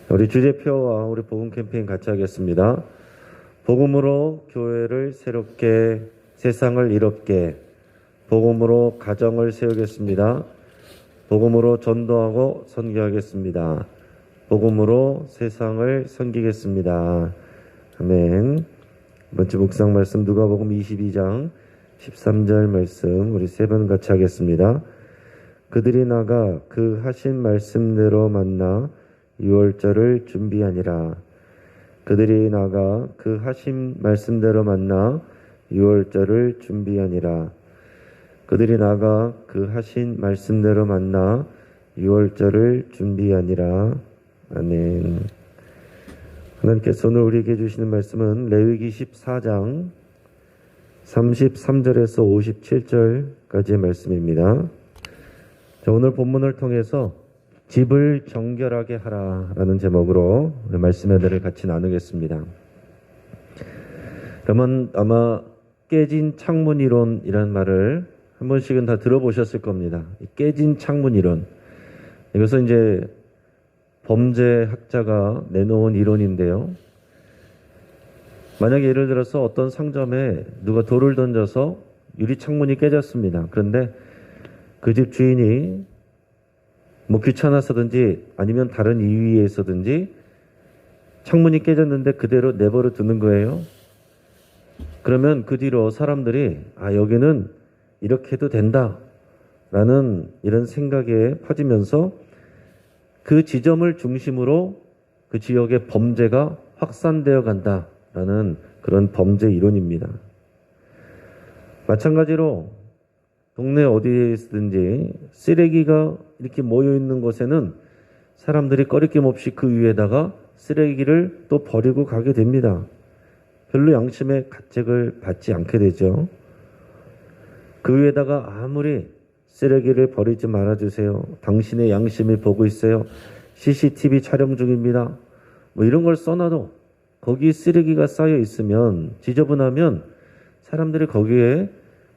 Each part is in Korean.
우리 주제표와 우리 복음 캠페인 같이 하겠습니다. 복음으로 교회를 새롭게, 세상을 이롭게, 복음으로 가정을 세우겠습니다. 복음으로 전도하고 선교하겠습니다. 복음으로 세상을 섬기겠습니다. 아멘. 이번주 묵상 말씀 누가복음 22장 13절 말씀 우리 세 번 같이 하겠습니다. 그들이 나가 그 하신 말씀대로 만나 유월절을 준비하니라. 그들이 나가 그 하신 말씀대로 만나 유월절을 준비하니라. 그들이 나가 그 하신 말씀대로 만나 유월절을 준비하니라. 아멘. 하나님께서 오늘 우리에게 주시는 말씀은 레위기 14장 33절에서 57절까지의 말씀입니다. 자, 오늘 본문을 통해서 집을 정결하게 하라라는 제목으로 말씀의 대를 같이 나누겠습니다. 그러면 아마 깨진 창문 이론이라는 말을 한 번씩은 다 들어보셨을 겁니다. 깨진 창문 이론. 이것은 이제 범죄학자가 내놓은 이론인데요. 만약에 예를 들어서 어떤 상점에 누가 돌을 던져서 유리 창문이 깨졌습니다. 그런데 그 집 주인이 귀찮아서든지 아니면 다른 이유에서든지 창문이 깨졌는데 그대로 내버려 두는 거예요. 그러면 그 뒤로 사람들이 여기는 이렇게 해도 된다 라는 이런 생각에 퍼지면서 그 지점을 중심으로 그 지역의 범죄가 확산되어 간다 라는 그런 범죄 이론입니다. 마찬가지로 동네 어디에서든지 쓰레기가 이렇게 모여있는 곳에는 사람들이 꺼리낌 없이 그 위에다가 쓰레기를 또 버리고 가게 됩니다. 별로 양심의 가책을 받지 않게 되죠. 그 위에다가 아무리 쓰레기를 버리지 말아주세요. 당신의 양심이 보고 있어요. CCTV 촬영 중입니다. 이런 걸 써놔도 거기 쓰레기가 쌓여 있으면 지저분하면 사람들이 거기에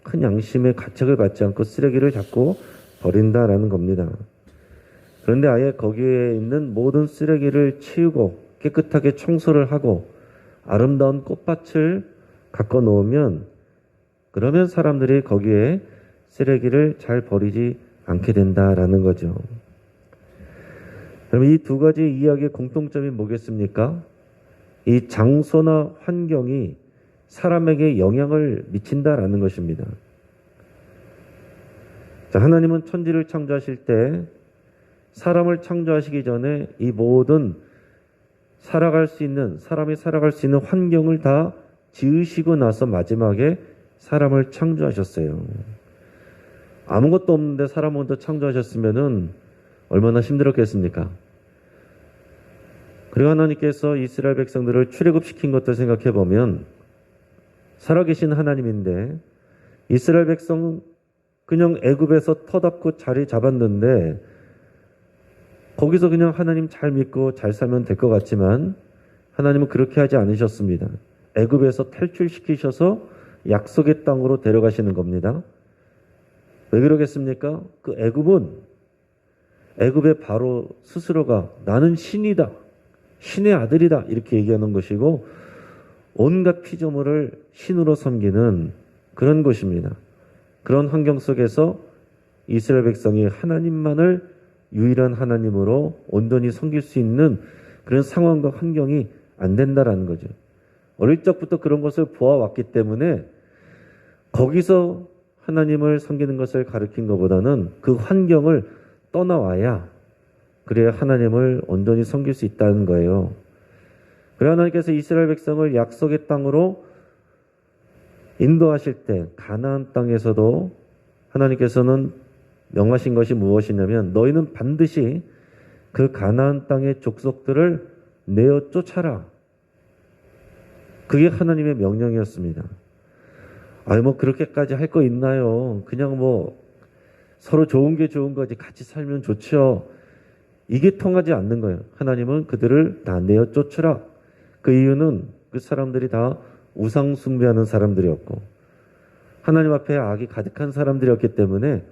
큰 양심의 가책을 받지 않고 쓰레기를 자꾸 버린다라는 겁니다. 그런데 아예 거기에 있는 모든 쓰레기를 치우고 깨끗하게 청소를 하고 아름다운 꽃밭을 가꿔 놓으면 그러면 사람들이 거기에 쓰레기를 잘 버리지 않게 된다라는 거죠. 그럼 이 두 가지 이야기의 공통점이 뭐겠습니까? 이 장소나 환경이 사람에게 영향을 미친다라는 것입니다. 자, 하나님은 천지를 창조하실 때 사람을 창조하시기 전에 이 모든 사람이 살아갈 수 있는 환경을 다 지으시고 나서 마지막에 사람을 창조하셨어요. 아무것도 없는데 사람 먼저 창조하셨으면은 얼마나 힘들었겠습니까? 그리고 하나님께서 이스라엘 백성들을 출애굽시킨 것도 생각해 보면 살아계신 하나님인데 이스라엘 백성은 그냥 애굽에서 터잡고 자리 잡았는데 거기서 그냥 하나님 잘 믿고 잘 살면 될 것 같지만 하나님은 그렇게 하지 않으셨습니다. 애굽에서 탈출시키셔서 약속의 땅으로 데려가시는 겁니다. 왜 그러겠습니까? 그 애굽의 바로 스스로가 나는 신이다. 신의 아들이다. 이렇게 얘기하는 것이고 온갖 피조물을 신으로 섬기는 그런 곳입니다. 그런 환경 속에서 이스라엘 백성이 하나님만을 유일한 하나님으로 온전히 섬길 수 있는 그런 상황과 환경이 안 된다라는 거죠. 어릴 적부터 그런 것을 보아왔기 때문에 거기서 하나님을 섬기는 것을 가르친 것보다는 그 환경을 떠나와야 그래야 하나님을 온전히 섬길 수 있다는 거예요. 그래야 하나님께서 이스라엘 백성을 약속의 땅으로 인도하실 때 가나안 땅에서도 하나님께서는 명하신 것이 무엇이냐면 너희는 반드시 그 가나안 땅의 족속들을 내어 쫓아라. 그게 하나님의 명령이었습니다. 그렇게까지 할 거 있나요? 그냥 서로 좋은 게 좋은 거지 같이 살면 좋죠. 이게 통하지 않는 거예요. 하나님은 그들을 다 내어 쫓으라. 그 이유는 그 사람들이 다 우상 숭배하는 사람들이었고 하나님 앞에 악이 가득한 사람들이었기 때문에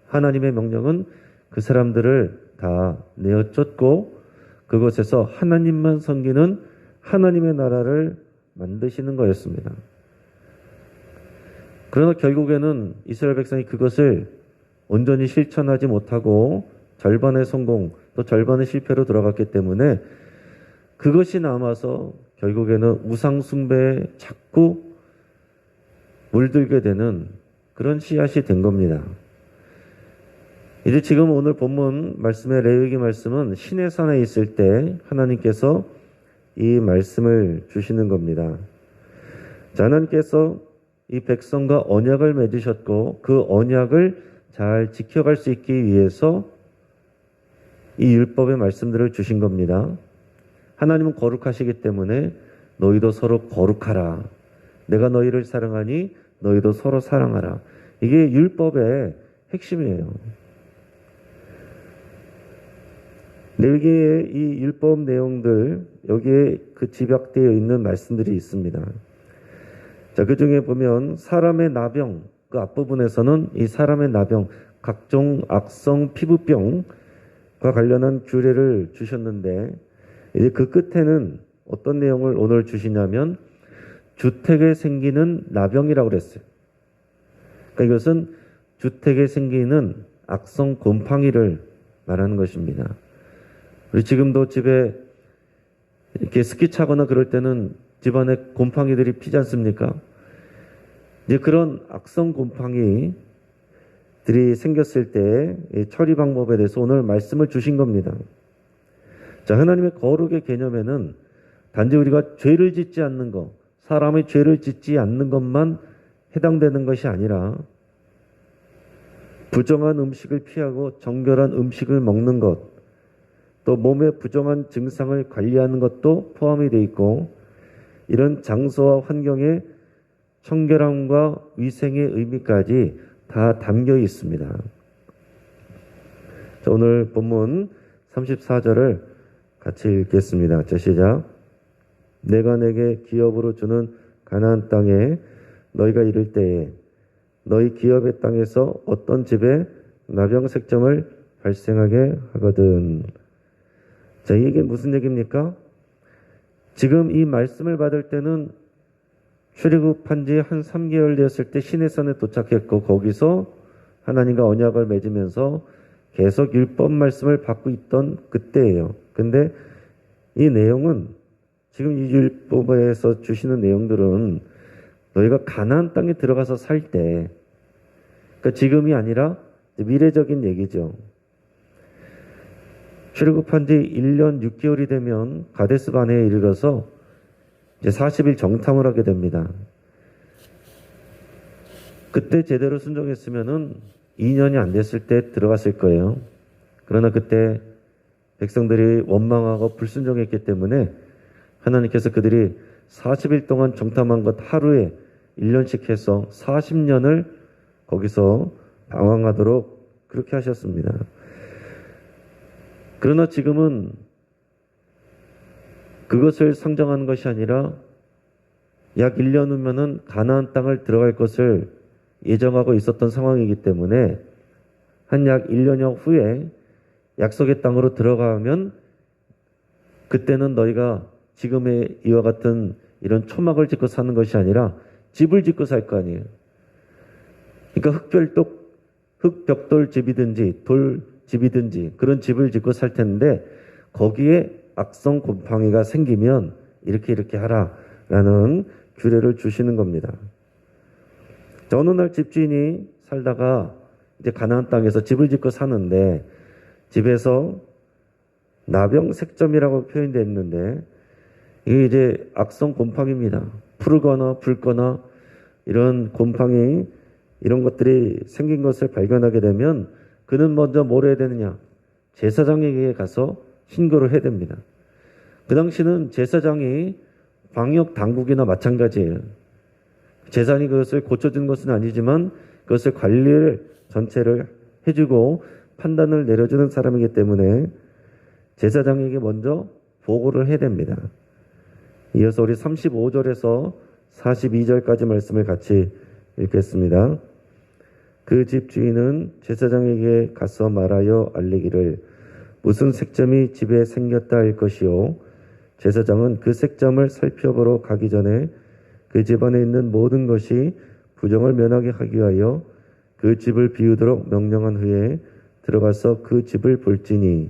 하나님의 명령은 그 사람들을 다 내어 쫓고 그곳에서 하나님만 섬기는 하나님의 나라를 만드시는 거였습니다. 그러나 결국에는 이스라엘 백성이 그것을 온전히 실천하지 못하고 절반의 성공 또 절반의 실패로 돌아갔기 때문에 그것이 남아서 결국에는 우상 숭배에 자꾸 물들게 되는 그런 씨앗이 된 겁니다. 이제 지금 오늘 본문 말씀의 레위기 말씀은 시내산에 있을 때 하나님께서 이 말씀을 주시는 겁니다. 자, 하나님께서 이 백성과 언약을 맺으셨고 그 언약을 잘 지켜갈 수 있기 위해서 이 율법의 말씀들을 주신 겁니다. 하나님은 거룩하시기 때문에 너희도 서로 거룩하라. 내가 너희를 사랑하니 너희도 서로 사랑하라. 이게 율법의 핵심이에요. 레위기의 이 율법 내용들 여기에 그 집약되어 있는 말씀들이 있습니다. 자, 그 중에 보면 사람의 나병 그 앞부분에서는 이 사람의 나병 각종 악성 피부병과 관련한 규례를 주셨는데 이제 그 끝에는 어떤 내용을 오늘 주시냐면 주택에 생기는 나병이라고 그랬어요. 그러니까 이것은 주택에 생기는 악성 곰팡이를 말하는 것입니다. 우리 지금도 집에 이렇게 스키 차거나 그럴 때는 집안에 곰팡이들이 피지 않습니까? 이제 그런 악성 곰팡이들이 생겼을 때 처리 방법에 대해서 오늘 말씀을 주신 겁니다. 자, 하나님의 거룩의 개념에는 단지 우리가 죄를 짓지 않는 것, 사람의 죄를 짓지 않는 것만 해당되는 것이 아니라 부정한 음식을 피하고 정결한 음식을 먹는 것, 또 몸의 부정한 증상을 관리하는 것도 포함이 되어 있고 이런 장소와 환경의 청결함과 위생의 의미까지 다 담겨 있습니다. 자, 오늘 본문 34절을 같이 읽겠습니다. 자, 시작. 내가 내게 기업으로 주는 가나안 땅에 너희가 이를 때에 너희 기업의 땅에서 어떤 집에 나병색점을 발생하게 하거든. 자, 이게 무슨 얘기입니까? 지금 이 말씀을 받을 때는 출애굽한 지 한 3개월 되었을 때 시내산에 도착했고 거기서 하나님과 언약을 맺으면서 계속 율법 말씀을 받고 있던 그때예요. 근데 이 내용은 지금 이 율법에서 주시는 내용들은 너희가 가나안 땅에 들어가서 살 때, 그러니까 지금이 아니라 미래적인 얘기죠. 출애굽한 지 1년 6개월이 되면 가데스 바네에 이르러서 이제 40일 정탐을 하게 됩니다. 그때 제대로 순종했으면은 2년이 안 됐을 때 들어갔을 거예요. 그러나 그때 백성들이 원망하고 불순종했기 때문에 하나님께서 그들이 40일 동안 정탐한 것 하루에 1년씩 해서 40년을 거기서 방황하도록 그렇게 하셨습니다. 그러나 지금은 그것을 상정하는 것이 아니라 약 1년 후면은 가나안 땅을 들어갈 것을 예정하고 있었던 상황이기 때문에 한 약 1년여 후에 약속의 땅으로 들어가면 그때는 너희가 지금의 이와 같은 이런 초막을 짓고 사는 것이 아니라 집을 짓고 살 거 아니에요. 그러니까 흙벽돌 집이든지 돌 집이든지 그런 집을 짓고 살 텐데 거기에 악성 곰팡이가 생기면 이렇게 하라라는 규례를 주시는 겁니다. 자, 어느 날 집주인이 살다가 이제 가나안 땅에서 집을 짓고 사는데 집에서 나병색점이라고 표현되어 있는데 이게 이제 악성 곰팡이입니다. 푸르거나 붉거나 이런 곰팡이 이런 것들이 생긴 것을 발견하게 되면 그는 먼저 뭘 해야 되느냐? 제사장에게 가서 신고를 해야 됩니다. 그 당시는 제사장이 방역 당국이나 마찬가지예요. 제사장이 그것을 고쳐주는 것은 아니지만 그것을 관리를 전체를 해주고 판단을 내려주는 사람이기 때문에 제사장에게 먼저 보고를 해야 됩니다. 이어서 우리 35절에서 42절까지 말씀을 같이 읽겠습니다. 그 집 주인은 제사장에게 가서 말하여 알리기를 무슨 색점이 집에 생겼다 할 것이요 제사장은 그 색점을 살펴보러 가기 전에 그 집안에 있는 모든 것이 부정을 면하게 하기 위하여 그 집을 비우도록 명령한 후에 들어가서 그 집을 볼지니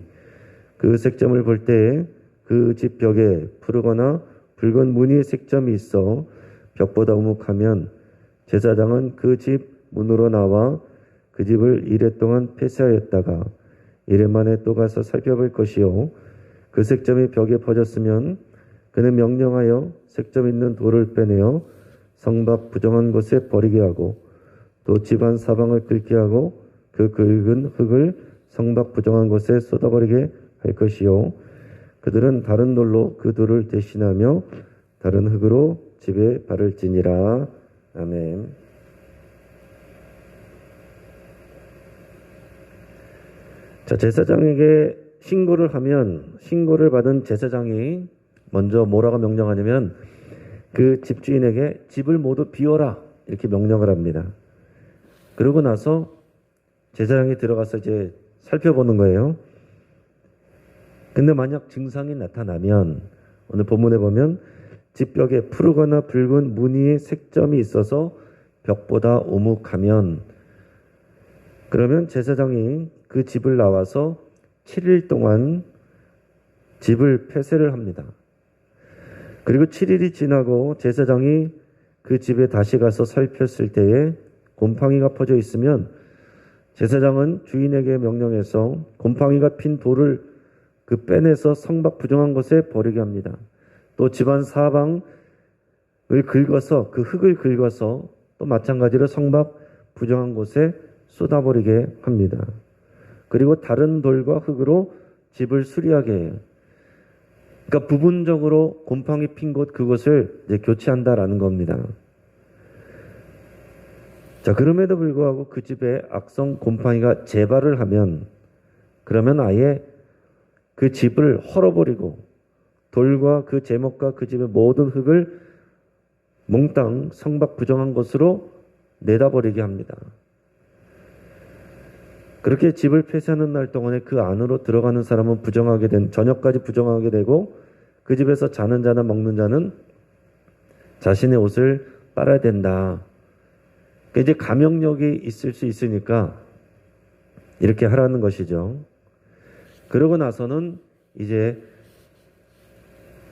그 색점을 볼 때에 그 집 벽에 푸르거나 붉은 무늬의 색점이 있어 벽보다 우묵하면 제사장은 그 집 문으로 나와 그 집을 이레 동안 폐쇄하였다가 이레 만에 또 가서 살펴볼 것이요 그 색점이 벽에 퍼졌으면 그는 명령하여 색점 있는 돌을 빼내어 성 밖 부정한 곳에 버리게 하고 또 집안 사방을 긁게 하고 그 긁은 흙을 성 밖 부정한 곳에 쏟아버리게 할 것이요 그들은 다른 돌로 그 돌을 대신하며 다른 흙으로 집에 바를지니라. 아멘. 자, 제사장에게 신고를 하면 신고를 받은 제사장이 먼저 뭐라고 명령하냐면 그 집주인에게 집을 모두 비워라 이렇게 명령을 합니다. 그러고 나서 제사장이 들어가서 이제 살펴보는 거예요. 근데 만약 증상이 나타나면 오늘 본문에 보면 집벽에 푸르거나 붉은 무늬의 색점이 있어서 벽보다 오묵하면 그러면 제사장이 그 집을 나와서 7일 동안 집을 폐쇄를 합니다. 그리고 7일이 지나고 제사장이 그 집에 다시 가서 살폈을 때에 곰팡이가 퍼져 있으면 제사장은 주인에게 명령해서 곰팡이가 핀 돌을 빼내서 성 밖 부정한 곳에 버리게 합니다. 또 집안 사방을 긁어서 그 흙을 긁어서 또 마찬가지로 성 밖 부정한 곳에 쏟아버리게 합니다. 그리고 다른 돌과 흙으로 집을 수리하게 해요. 그러니까 부분적으로 곰팡이 핀 곳 그것을 이제 교체한다라는 겁니다. 자, 그럼에도 불구하고 그 집에 악성 곰팡이가 재발을 하면 그러면 아예 그 집을 헐어버리고 돌과 그 제목과 그 집의 모든 흙을 몽땅 성 밖 부정한 곳으로 내다버리게 합니다. 그렇게 집을 폐쇄하는 날 동안에 그 안으로 들어가는 사람은 저녁까지 부정하게 되고 그 집에서 자는 자나 먹는 자는 자신의 옷을 빨아야 된다. 그러니까 이제 감형력이 있을 수 있으니까 이렇게 하라는 것이죠. 그러고 나서는 이제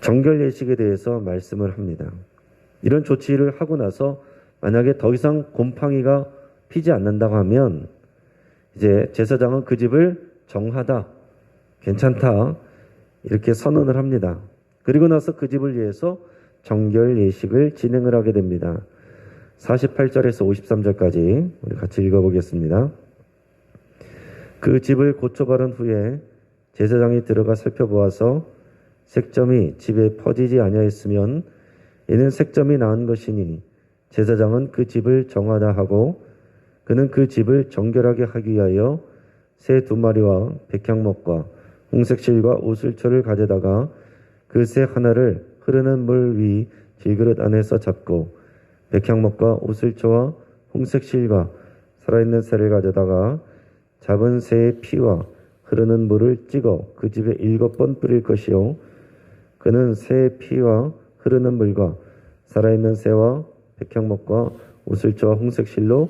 정결 예식에 대해서 말씀을 합니다. 이런 조치를 하고 나서 만약에 더 이상 곰팡이가 피지 않는다고 하면 이제 제사장은 그 집을 정하다, 괜찮다 이렇게 선언을 합니다. 그리고 나서 그 집을 위해서 정결 예식을 진행을 하게 됩니다. 48절에서 53절까지 우리 같이 읽어보겠습니다. 그 집을 고쳐 바른 후에 제사장이 들어가 살펴보아서 색점이 집에 퍼지지 아니하였으면 이는 색점이 나은 것이니 제사장은 그 집을 정하다 하고 그는 그 집을 정결하게 하기 위하여 새 2마리와 백향목과 홍색실과 오슬초를 가져다가 그 새 하나를 흐르는 물 위 질그릇 안에서 잡고 백향목과 오슬초와 홍색실과 살아있는 새를 가져다가 잡은 새의 피와 흐르는 물을 찍어 그 집에 7번 뿌릴 것이요 그는 새의 피와 흐르는 물과 살아있는 새와 백향목과 오슬초와 홍색실로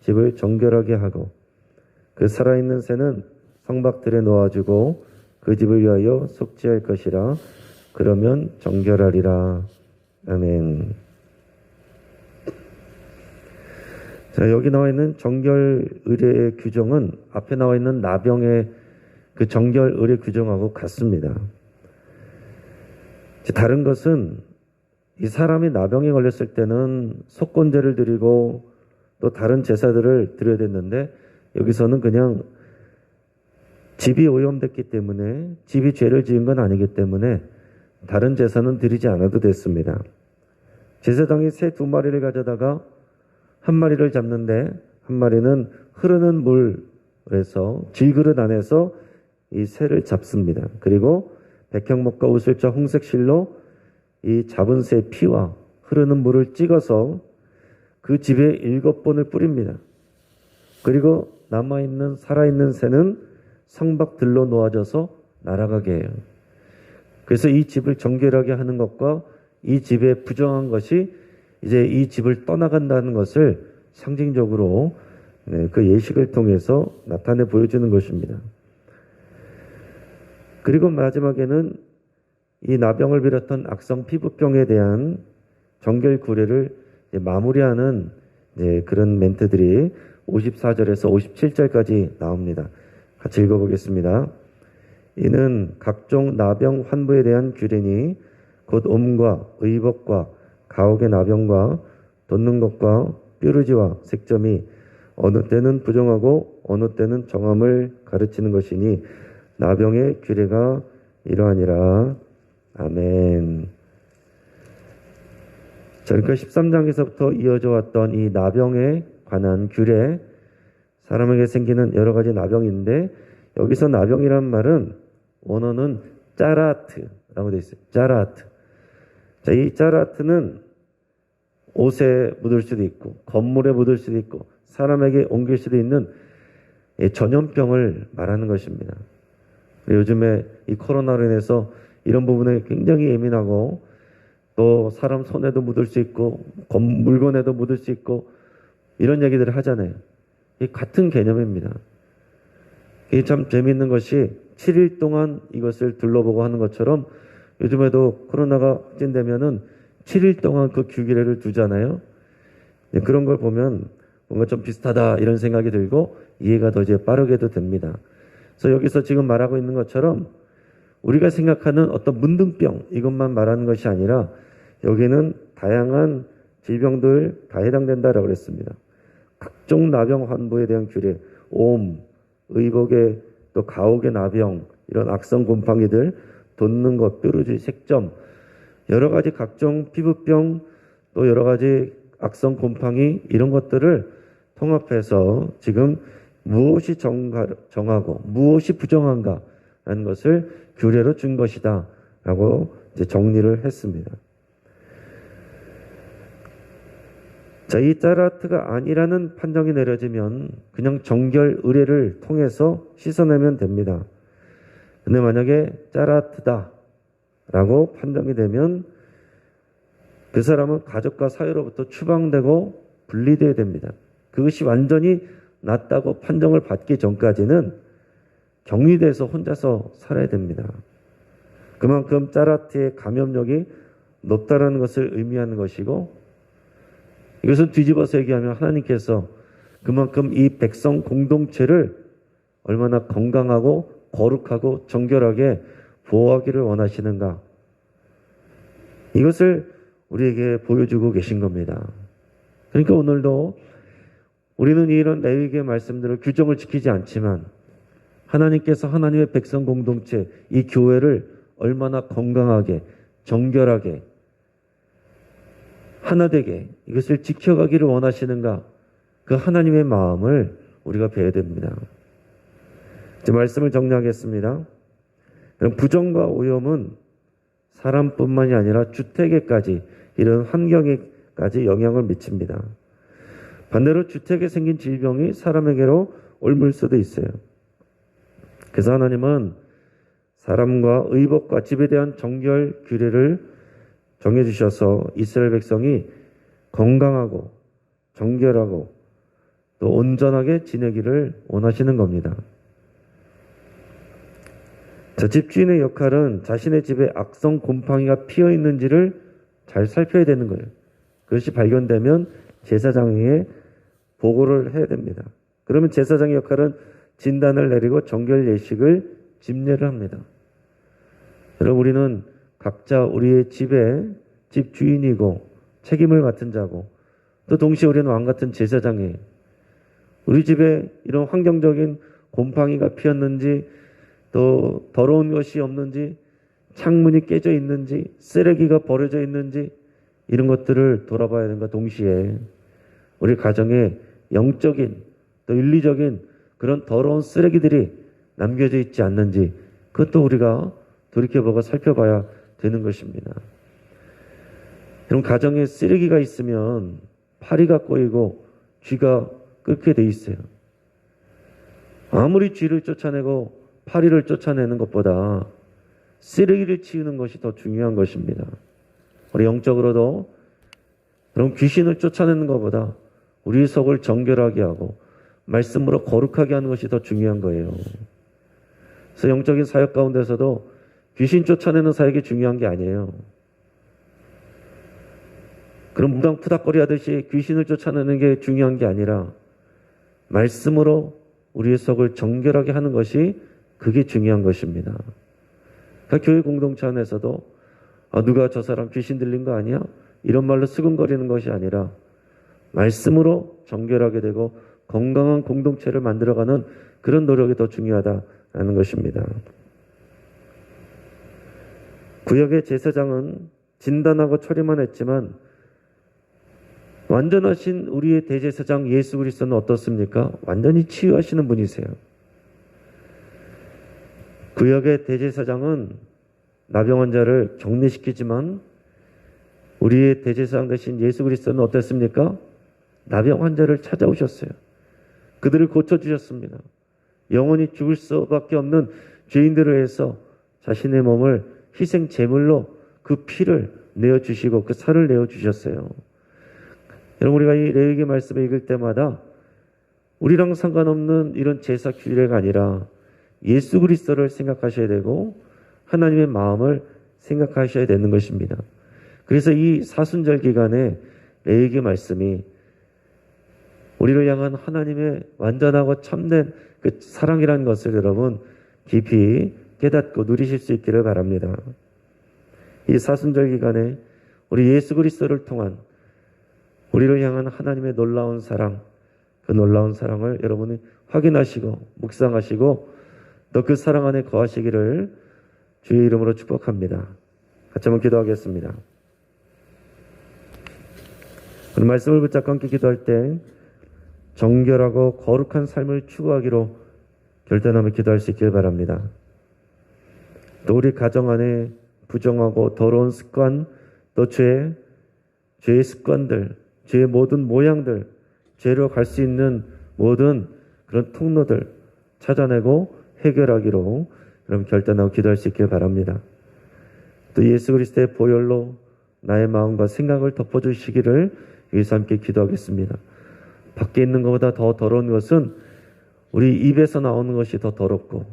집을 정결하게 하고 그 살아있는 새는 성박들에 놓아주고 그 집을 위하여 속죄할 것이라. 그러면 정결하리라. 아멘. 자, 여기 나와 있는 정결 의례의 규정은 앞에 나와 있는 나병의 그 정결 의례 규정하고 같습니다. 다른 것은 이 사람이 나병에 걸렸을 때는 속건제를 드리고 또 다른 제사들을 드려야 됐는데 여기서는 그냥 집이 오염됐기 때문에 집이 죄를 지은 건 아니기 때문에 다른 제사는 드리지 않아도 됐습니다. 제사장이 새 2마리를 가져다가 한 마리를 잡는데 한 마리는 흐르는 물에서 질그릇 안에서 이 새를 잡습니다. 그리고 백향목과 오슬초 홍색실로 이 잡은 새의 피와 흐르는 물을 찍어서 그 집에 7번을 뿌립니다. 그리고 남아있는 살아있는 새는 상박 들러 놓아져서 날아가게 해요. 그래서 이 집을 정결하게 하는 것과 이 집에 부정한 것이 이제 이 집을 떠나간다는 것을 상징적으로 그 예식을 통해서 나타내 보여주는 것입니다. 그리고 마지막에는 이 나병을 비롯한 악성 피부병에 대한 정결 구례를 마무리하는 그런 멘트들이 54절에서 57절까지 나옵니다. 같이 읽어보겠습니다. 이는 각종 나병 환부에 대한 규례니 곧 옴과 의복과 가옥의 나병과 돋는 것과 뾰루지와 색점이 어느 때는 부정하고 어느 때는 정함을 가르치는 것이니 나병의 규례가 이러하니라. 아멘. 자, 그러니까 13장에서부터 이어져 왔던 이 나병에 관한 규례, 사람에게 생기는 여러 가지 나병인데 여기서 나병이란 말은 원어는 짜라트라고 되어 있어요. 짜라트. 자, 이 짜라트는 옷에 묻을 수도 있고 건물에 묻을 수도 있고 사람에게 옮길 수도 있는 전염병을 말하는 것입니다. 요즘에 이 코로나로 인해서 이런 부분에 굉장히 예민하고 또 사람 손에도 묻을 수 있고 물건에도 묻을 수 있고 이런 얘기들을 하잖아요. 이 같은 개념입니다. 이게 참 재미있는 것이 7일 동안 이것을 둘러보고 하는 것처럼 요즘에도 코로나가 확진되면은 7일 동안 그 규례를 두잖아요. 그런 걸 보면 뭔가 좀 비슷하다 이런 생각이 들고 이해가 더 이제 빠르게도 됩니다. 그래서 여기서 지금 말하고 있는 것처럼 우리가 생각하는 어떤 문둥병 이것만 말하는 것이 아니라 여기는 다양한 질병들 다 해당된다라고 그랬습니다. 각종 나병 환부에 대한 규례, 옴, 의복의 또 가옥의 나병, 이런 악성 곰팡이들, 돋는 것, 뾰루지, 색점, 여러 가지 각종 피부병, 또 여러 가지 악성 곰팡이 이런 것들을 통합해서 지금 무엇이 정하고 무엇이 부정한가라는 것을 규례로 준 것이다라고 이제 정리를 했습니다. 자, 이 짜라트가 아니라는 판정이 내려지면 그냥 정결 의례를 통해서 씻어내면 됩니다. 근데 만약에 짜라트다라고 판정이 되면 그 사람은 가족과 사회로부터 추방되고 분리되어야 됩니다. 그것이 완전히 낫다고 판정을 받기 전까지는 격리돼서 혼자서 살아야 됩니다. 그만큼 짜라트의 감염력이 높다라는 것을 의미하는 것이고 이것은 뒤집어서 얘기하면 하나님께서 그만큼 이 백성 공동체를 얼마나 건강하고 거룩하고 정결하게 보호하기를 원하시는가. 이것을 우리에게 보여주고 계신 겁니다. 그러니까 오늘도 우리는 이런 레위기의 말씀들을 규정을 지키지 않지만 하나님께서 하나님의 백성 공동체 이 교회를 얼마나 건강하게 정결하게 하나되게 이것을 지켜가기를 원하시는가 그 하나님의 마음을 우리가 배워야 됩니다. 이제 말씀을 정리하겠습니다. 부정과 오염은 사람뿐만이 아니라 주택에까지 이런 환경에까지 영향을 미칩니다. 반대로 주택에 생긴 질병이 사람에게로 옮을 수도 있어요. 그래서 하나님은 사람과 의복과 집에 대한 정결 규례를 정해주셔서 이스라엘 백성이 건강하고 정결하고 또 온전하게 지내기를 원하시는 겁니다. 자, 집주인의 역할은 자신의 집에 악성 곰팡이가 피어 있는지를 잘 살펴야 되는 거예요. 그것이 발견되면 제사장에게 보고를 해야 됩니다. 그러면 제사장의 역할은 진단을 내리고 정결 예식을 집례를 합니다. 여러분 우리는 각자 우리의 집에 집주인이고 책임을 맡은 자고 또 동시에 우리는 왕 같은 제사장이에요. 우리 집에 이런 환경적인 곰팡이가 피었는지 또 더러운 것이 없는지 창문이 깨져 있는지 쓰레기가 버려져 있는지 이런 것들을 돌아봐야 되는 것 동시에 우리 가정에 영적인 또 윤리적인 그런 더러운 쓰레기들이 남겨져 있지 않는지 그것도 우리가 돌이켜보고 살펴봐야 되는 것입니다. 그럼 가정에 쓰레기가 있으면 파리가 꼬이고 쥐가 끓게 돼 있어요. 아무리 쥐를 쫓아내고 파리를 쫓아내는 것보다 쓰레기를 치우는 것이 더 중요한 것입니다. 우리 영적으로도 그런 귀신을 쫓아내는 것보다 우리 속을 정결하게 하고 말씀으로 거룩하게 하는 것이 더 중요한 거예요. 그래서 영적인 사역 가운데서도 귀신 쫓아내는 사역이 중요한 게 아니에요. 그런 무당 푸닥거리 하듯이 귀신을 쫓아내는 게 중요한 게 아니라 말씀으로 우리의 속을 정결하게 하는 것이 그게 중요한 것입니다. 그러니까 교회 공동체 안에서도 누가 저 사람 귀신 들린 거 아니야? 이런 말로 수근거리는 것이 아니라 말씀으로 정결하게 되고 건강한 공동체를 만들어가는 그런 노력이 더 중요하다는 것입니다. 구역의 제사장은 진단하고 처리만 했지만 완전하신 우리의 대제사장 예수 그리스도는 어떻습니까? 완전히 치유하시는 분이세요. 구역의 대제사장은 나병 환자를 격리시키지만 우리의 대제사장 되신 예수 그리스도는 어땠습니까? 나병 환자를 찾아오셨어요. 그들을 고쳐주셨습니다. 영원히 죽을 수밖에 없는 죄인들을 위해서 자신의 몸을 희생 제물로 그 피를 내어주시고 그 살을 내어주셨어요. 여러분, 우리가 이 레위기 말씀을 읽을 때마다 우리랑 상관없는 이런 제사 규례가 아니라 예수 그리스도를 생각하셔야 되고 하나님의 마음을 생각하셔야 되는 것입니다. 그래서 이 사순절 기간에 레위기 말씀이 우리를 향한 하나님의 완전하고 참된 그 사랑이라는 것을 여러분 깊이 깨닫고 누리실 수 있기를 바랍니다. 이 사순절 기간에 우리 예수 그리스도를 통한 우리를 향한 하나님의 놀라운 사랑, 그 놀라운 사랑을 여러분이 확인하시고 묵상하시고 또 그 사랑 안에 거하시기를 주의 이름으로 축복합니다. 같이 한번 기도하겠습니다. 오늘 말씀을 붙잡고 함께 기도할 때 정결하고 거룩한 삶을 추구하기로 결단하며 기도할 수 있길 바랍니다. 또 우리 가정 안에 부정하고 더러운 습관, 또 죄의 습관들, 죄의 모든 모양들, 죄로 갈 수 있는 모든 그런 통로들 찾아내고 해결하기로 여러분 결단하고 기도할 수 있길 바랍니다. 또 예수 그리스도의 보혈로 나의 마음과 생각을 덮어주시기를 위해서 함께 기도하겠습니다. 밖에 있는 것보다 더 더러운 것은 우리 입에서 나오는 것이 더 더럽고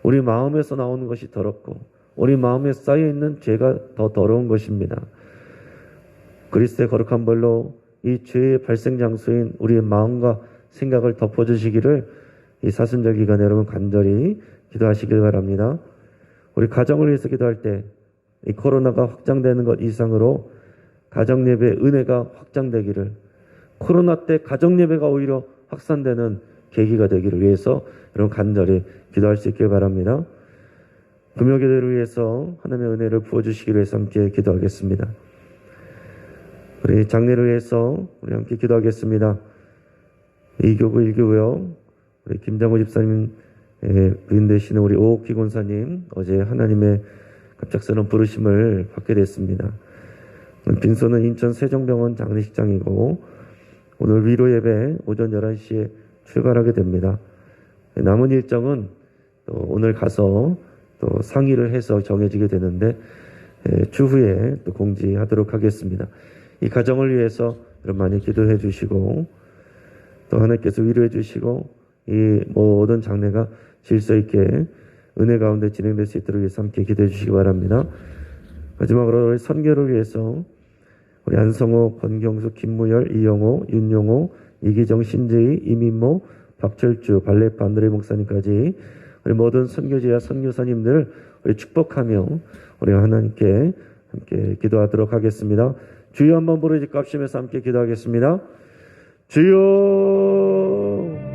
우리 마음에서 나오는 것이 더럽고 우리 마음에 쌓여있는 죄가 더 더러운 것입니다. 그리스도의 거룩한 벌로 이 죄의 발생 장소인 우리의 마음과 생각을 덮어주시기를 이 사순절 기간에 여러분 간절히 기도하시길 바랍니다. 우리 가정을 위해서 기도할 때 이 코로나가 확장되는 것 이상으로 가정 예배 은혜가 확장되기를, 코로나 때 가정 예배가 오히려 확산되는 계기가 되기를 위해서 여러분 간절히 기도할 수 있길 바랍니다. 금요교회를 위해서 하나님의 은혜를 부어주시기를 위해서 함께 기도하겠습니다. 우리 장례를 위해서 우리 함께 기도하겠습니다. 2교구 1교구요. 우리 김장호 집사님 부인 되시는 우리 오옥희 권사님 어제 하나님의 갑작스러운 부르심을 받게 됐습니다. 빈소는 인천 세종병원 장례식장이고 오늘 위로 예배 오전 11시에 출발하게 됩니다. 남은 일정은 또 오늘 가서 또 상의를 해서 정해지게 되는데 추후에 또 공지하도록 하겠습니다. 이 가정을 위해서 여러분 많이 기도해 주시고 또 하나님께서 위로해 주시고 이 모든 장례가 질서 있게 은혜 가운데 진행될 수 있도록 위해서 함께 기도해 주시기 바랍니다. 마지막으로 우리 선교를 위해서 우리 안성호, 권경수, 김무열, 이영호, 윤용호, 이기정, 신재희, 이민모, 박철주, 발레파 안드레 목사님까지 우리 모든 선교지와 선교사님들 우리 축복하며 우리 하나님께 함께 기도하도록 하겠습니다. 주여 한번 부르짖고 합심해서 함께 기도하겠습니다. 주여